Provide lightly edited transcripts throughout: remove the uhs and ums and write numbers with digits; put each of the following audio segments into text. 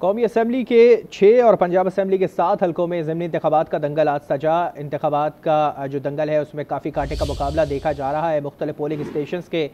कौमी असम्बली के 6 और पंजाब असम्बली के 7 हल्कों में ज़मीनी इंतखाबात का दंगल आज सजा। इंतखाबात का जो दंगल है उसमें काफ़ी कांटे का मुकाबला देखा जा रहा है। मुख्तलिफ पोलिंग स्टेशन के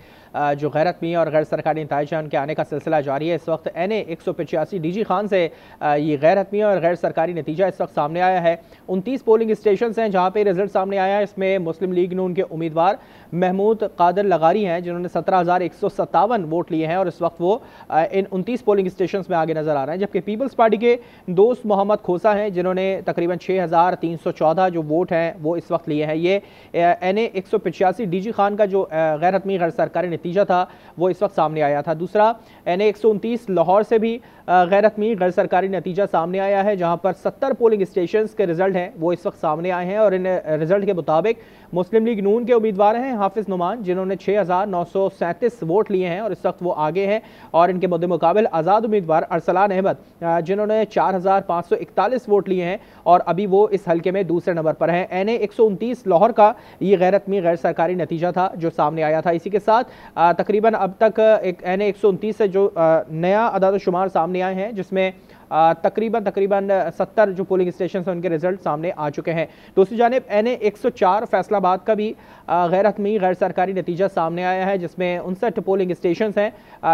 जो गैरत मियाँ और गैर सरकारी नताइज हैं उनके आने का सिलसिला जारी है। इस वक्त NA 185 DG खान से ये गैरत मियाँ और गैर सरकारी नतीजा इस वक्त सामने आया है। 29 पोलिंग स्टेशन हैं जहाँ पर रिजल्ट सामने आया है। इसमें मुस्लिम लीग नून के उम्मीदवार महमूद कादर लगारी हैं जिन्होंने 17,157 वोट लिए हैं और इस वक्त वो इन 29 पोलिंग स्टेशन में आगे नजर आ रहे हैं। जबकि पीपल्स पार्टी के दोस्त मोहम्मद खोसा हैं जिन्होंने तकरीबन 6,314 जो वोट हैं वो इस वक्त लिए हैं। ये NA 185 DG खान का जो गैर हतमी गैर सरकारी नतीजा था वो इस वक्त सामने आया था। दूसरा NA 129 लाहौर से भी गैर हतमी गैर सरकारी नतीजा सामने आया है जहाँ पर 70 पोलिंग स्टेशन के रिजल्ट हैं वो इस वक्त सामने आए हैं और इन रिजल्ट के मुताबिक मुस्लिम लीग नून के उम्मीदवार हैं हाफिज नुमान जिन्होंने 6,937 वोट लिए हैं और इस वक्त वो आगे हैं और इनके मुकाबिल आज़ाद उम्मीदवार अरसलान अहमद जिन्होंने 4,541 वोट लिए हैं और अभी वो इस हल्के में दूसरे नंबर पर हैं। NA 129 लाहौर का ये गैर हतमी गैर सरकारी नतीजा था जो सामने आया था। इसी के साथ तकरीबन अब तक एक NA 129 से जो नया अदाद शुमार सामने आए हैं जिसमें तकरीबन 70 जो पोलिंग स्टेशन हैं उनके रिजल्ट सामने आ चुके हैं। दूसरी जानिब NA 104 फैसलाबाद का भी गैर हतमी गैर सरकारी नतीजा सामने आया है जिसमें 59 पोलिंग स्टेशन हैं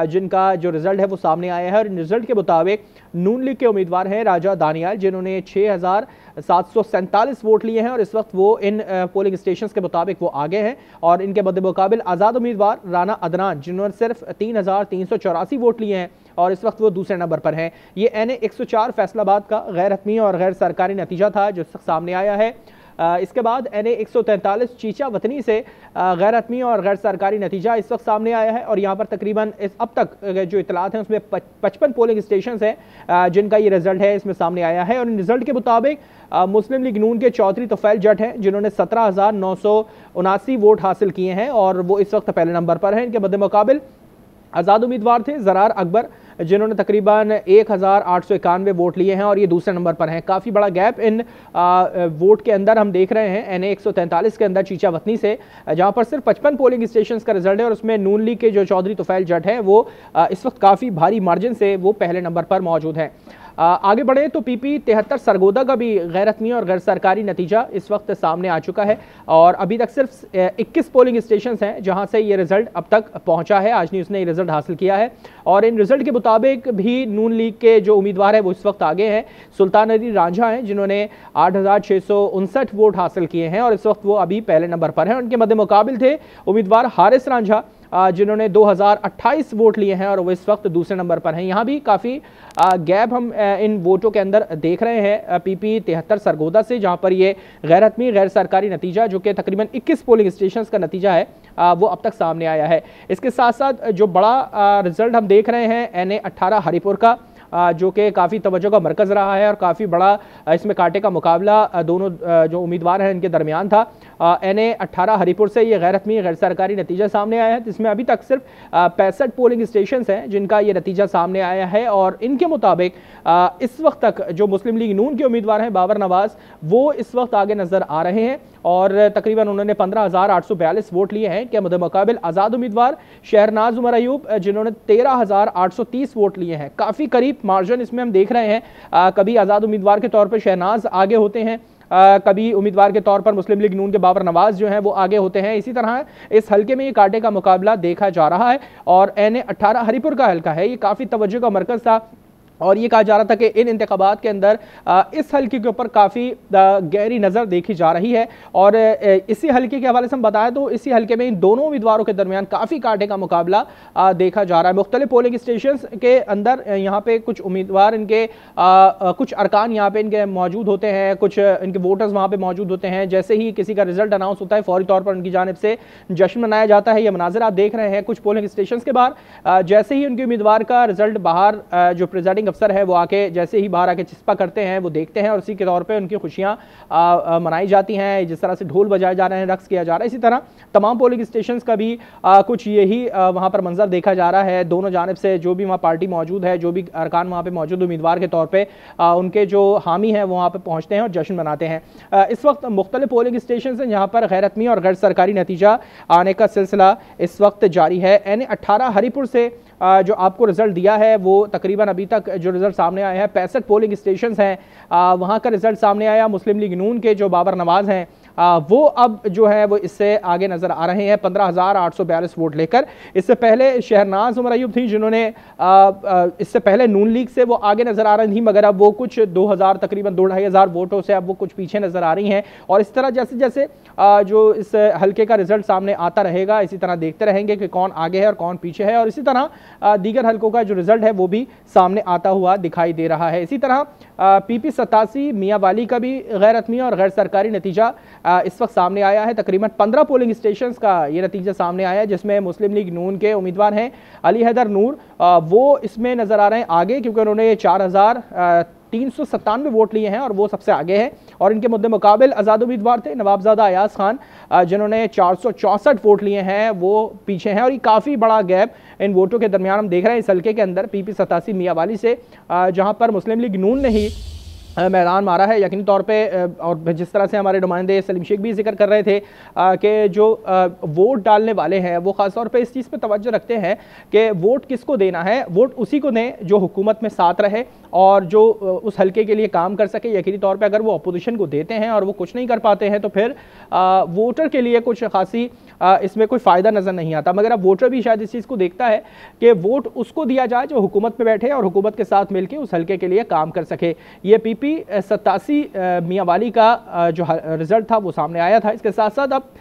जिनका जो रिजल्ट है वो सामने आया है और इन रिजल्ट के मुताबिक नून लीग के उम्मीदवार हैं राजा दानियाल जिन्होंने 6,747 वोट लिए हैं और इस वक्त वो इन पोलिंग स्टेशन के मुताबिक वो आगे हैं और इनके मुकाबिल आज़ाद उम्मीदवार राना अदनान जिन्होंने सिर्फ 3,384 वोट लिए हैं और इस वक्त वो दूसरे नंबर पर हैं। ये NA 104 फैसलाबाद का गैर हतमी और गैर सरकारी नतीजा था जो सामने आया है। इसके बाद NA 143 चीचा वतनी से गैर हतमी और गैर सरकारी नतीजा इस वक्त सामने आया है और यहाँ पर तकरीबन अब तक जो इतलात हैं उसमें 55 पोलिंग स्टेशन हैं जिनका ये रिजल्ट है इसमें सामने आया है और इन रिजल्ट के मुताबिक मुस्लिम लीग नून के चौधरी तोफैल जट हैं जिन्होंने 17,979 वोट हासिल किए हैं और वो इस वक्त पहले नंबर पर हैं। इनके मुकाबिल आज़ाद उम्मीदवार थे ज़रार अकबर जिन्होंने तकरीबन 1,891 वोट लिए हैं और ये दूसरे नंबर पर हैं। काफ़ी बड़ा गैप इन वोट के अंदर हम देख रहे हैं NA 143 के अंदर चीचा वतनी से जहां पर सिर्फ 55 पोलिंग स्टेशन का रिजल्ट है और उसमें नून लीग के जो चौधरी तोफैल जट हैं वो इस वक्त काफ़ी भारी मार्जिन से वो पहले नंबर पर मौजूद हैं। आगे बढ़े तो PP 73 सरगोदा का भी गैर हतमी और गैर सरकारी नतीजा इस वक्त सामने आ चुका है और अभी तक सिर्फ 21 पोलिंग स्टेशन हैं जहां से ये रिजल्ट अब तक पहुंचा है। आज न्यूज़ ने ये रिजल्ट हासिल किया है और इन रिजल्ट के मुताबिक भी नून लीग के जो उम्मीदवार है वो इस वक्त आगे हैं। सुल्तान अली रांझा हैं जिन्होंने 8,659 वोट हासिल किए हैं और इस वक्त वो अभी पहले नंबर पर हैं। उनके मुकाबिल थे उम्मीदवार हारिस रांझा जिन्होंने 2,028 वोट लिए हैं और वो इस वक्त दूसरे नंबर पर हैं। यहाँ भी काफ़ी गैप हम इन वोटों के अंदर देख रहे हैं PP 73 सरगोदा से जहाँ पर ये गैर हतमी गैर सरकारी नतीजा जो कि तकरीबन 21 पोलिंग स्टेशन का नतीजा है वो अब तक सामने आया है। इसके साथ साथ जो बड़ा रिजल्ट हम देख रहे हैं NA 18 हरिपुर का जो कि काफ़ी तवज्जो का मरकज़ रहा है और काफ़ी बड़ा इसमें कांटे का मुकाबला दोनों जो उम्मीदवार हैं इनके दरमियान था। NA 18 हरिपुर से ये गैर हतमी गैर सरकारी नतीजा सामने आया है जिसमें अभी तक सिर्फ 65 पोलिंग स्टेशन हैं जिनका ये नतीजा सामने आया है और इनके मुताबिक इस वक्त तक जो मुस्लिम लीग नून के उम्मीदवार हैं बाबर नवाज वो इस वक्त आगे नज़र आ रहे हैं और तकरीबन उन्होंने 15,842 वोट लिए हैं। के मुकाबिल आज़ाद उम्मीदवार शहरनाज उमर अयूब जिन्होंने 13,830 वोट लिए हैं। काफ़ी करीब मार्जिन इसमें हम देख रहे हैं। कभी आज़ाद उम्मीदवार के तौर पर शहनाज आगे होते हैं कभी उम्मीदवार के तौर पर मुस्लिम लीग नून के बाबर नवाज जो हैं वो आगे होते हैं। इसी तरह इस हल्के में ये कांटे का मुकाबला देखा जा रहा है और NA 18 हरिपुर का हल्का है ये काफ़ी तवज्जो का मरकज़ था और ये कहा जा रहा था कि इन इंतखाबात के अंदर इस हल्के के ऊपर काफ़ी गहरी नज़र देखी जा रही है और इसी हल्के के हवाले से हम बताएं तो इसी हल्के में इन दोनों उम्मीदवारों के दरमियान काफ़ी कांटे का मुकाबला देखा जा रहा है। मुख्तलिफ पोलिंग स्टेशन के अंदर यहाँ पे कुछ उम्मीदवार इनके कुछ अरकान यहाँ पे इनके मौजूद होते हैं, कुछ इनके वोटर्स वहाँ पर मौजूद होते हैं। जैसे ही किसी का रिजल्ट अनाउंस होता है फौरी तौर पर उनकी जानिब से जश्न मनाया जाता है। ये मनाजिर आप देख रहे हैं कुछ पोलिंग स्टेशन के बाहर जैसे ही उनके उम्मीदवार का रिजल्ट बाहर जो प्रिजाइडिंग अफसर है वो आके जैसे ही बाहर आके चिस्पा करते हैं वो देखते हैं और उसी के तौर पे उनकी खुशियां मनाई जाती हैं। जिस तरह से ढोल बजाए जा रहे हैं, रक्स किया जा रहा है, इसी तरह तमाम पोलिंग स्टेशन का भी कुछ यही वहां पर मंजर देखा जा रहा है। दोनों जानिब से जो भी वहाँ पार्टी मौजूद है, जो भी अरकान वहाँ पे मौजूद उम्मीदवार के तौर पर उनके जो हामी हैं वो वहाँ पर पहुँचते हैं और जश्न मनाते हैं। इस वक्त मुख्तलिफ पोलिंग स्टेशन हैं जहाँ पर गैर हतमी और गैर सरकारी नतीजा आने का सिलसिला इस वक्त जारी है। NA 18 हरिपुर से जो आपको रिजल्ट दिया है वो तकरीबन अभी तक जो रिजल्ट सामने आया है 65 पोलिंग स्टेशन हैं, वहाँ का रिजल्ट सामने आया। मुस्लिम लीग नून के जो बाबर नवाज हैं वो अब जो है वो इससे आगे नजर आ रहे हैं 15,842 वोट लेकर। इससे पहले शहरनाज उमर अयूब थी जिन्होंने इससे पहले नून लीग से वो आगे नजर आ रही थी, मगर अब वो कुछ 2000 तकरीबन 2-2,500 वोटों से अब वो कुछ पीछे नजर आ रही हैं। और इस तरह जैसे जैसे जो इस हल्के का रिजल्ट सामने आता रहेगा, इसी तरह देखते रहेंगे कि कौन आगे है और कौन पीछे है, और इसी तरह दीगर हल्कों का जो रिजल्ट है वो भी सामने आता हुआ दिखाई दे रहा है। इसी तरह PP 87 मियाँ वाली का भी गैर हतमी और गैर सरकारी नतीजा इस वक्त सामने आया है। तकरीबन 15 पोलिंग स्टेशंस का ये नतीजा सामने आया है, जिसमें मुस्लिम लीग नून के उम्मीदवार हैं अली हैदर नूर, वो इसमें नजर आ रहे हैं आगे, क्योंकि उन्होंने 4,397 वोट लिए हैं और वो सबसे आगे है। और इनके मुद्दे मुकाबिल आज़ाद उम्मीदवार थे नवाबजादा अयाज खान, जिन्होंने 464 वोट लिए हैं, वो पीछे हैं। और ये काफ़ी बड़ा गैप इन वोटों के दरमियान हम देख रहे हैं इस हल्के के अंदर PP 87 मियाँ वाली से, जहाँ पर मुस्लिम लीग नून ने ही मैदान मारा है यकीनी तौर पे। और जिस तरह से हमारे नुमाइंदे सलीम शेख भी जिक्र कर रहे थे कि जो वोट डालने वाले हैं वो ख़ासतौर पे इस चीज़ पे तवज्जो रखते हैं कि वोट किसको देना है, वोट उसी को दें जो हुकूमत में साथ रहे और जो उस हल्के के लिए काम कर सके। यकीनी तौर पे अगर वो अपोजिशन को देते हैं और वो कुछ नहीं कर पाते हैं तो फिर वोटर के लिए कुछ खासी इसमें कोई फ़ायदा नज़र नहीं आता। मगर अब वोटर भी शायद इस चीज़ को देखता है कि वोट उसको दिया जाए जो हुकूमत में बैठे और हुकूमत के साथ मिलकर उस हल्के के लिए काम कर सके। ये PP 87 मियाँ वाली का जो रिजल्ट था वो सामने आया था। इसके साथ साथ अब